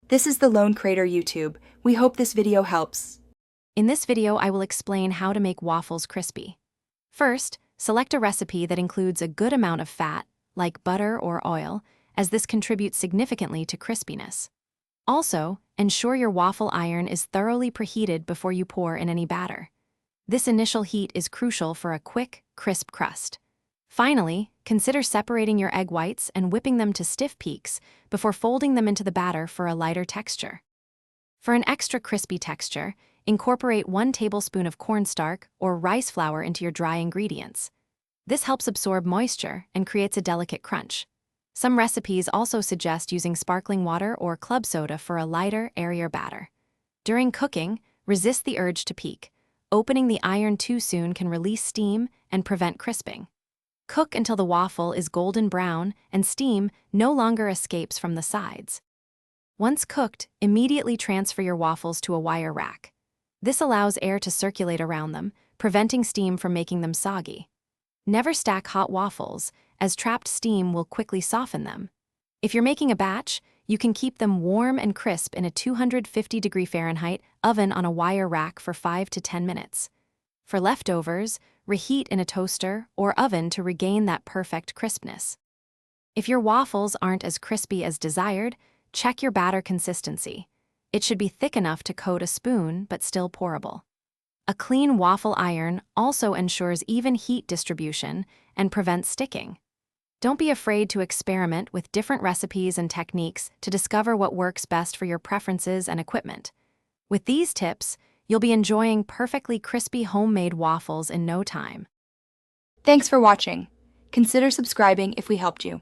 This is the Lone Crater YouTube. We hope this video helps. In this video, I will explain how to make waffles crispy. First, select a recipe that includes a good amount of fat, like butter or oil, as this contributes significantly to crispiness. Also, ensure your waffle iron is thoroughly preheated before you pour in any batter. This initial heat is crucial for a quick, crisp crust. Finally, consider separating your egg whites and whipping them to stiff peaks before folding them into the batter for a lighter texture. For an extra crispy texture, incorporate 1 tablespoon of cornstarch or rice flour into your dry ingredients. This helps absorb moisture and creates a delicate crunch. Some recipes also suggest using sparkling water or club soda for a lighter, airier batter. During cooking, resist the urge to peek. Opening the iron too soon can release steam and prevent crisping. Cook until the waffle is golden brown and steam no longer escapes from the sides. Once cooked, immediately transfer your waffles to a wire rack. This allows air to circulate around them, preventing steam from making them soggy. Never stack hot waffles, as trapped steam will quickly soften them. If you're making a batch, you can keep them warm and crisp in a 250-degree Fahrenheit oven on a wire rack for 5 to 10 minutes. For leftovers, reheat in a toaster or oven to regain that perfect crispness. If your waffles aren't as crispy as desired, check your batter consistency. It should be thick enough to coat a spoon but still pourable. A clean waffle iron also ensures even heat distribution and prevents sticking. Don't be afraid to experiment with different recipes and techniques to discover what works best for your preferences and equipment. With these tips, you'll be enjoying perfectly crispy homemade waffles in no time. Thanks for watching. Consider subscribing if we helped you.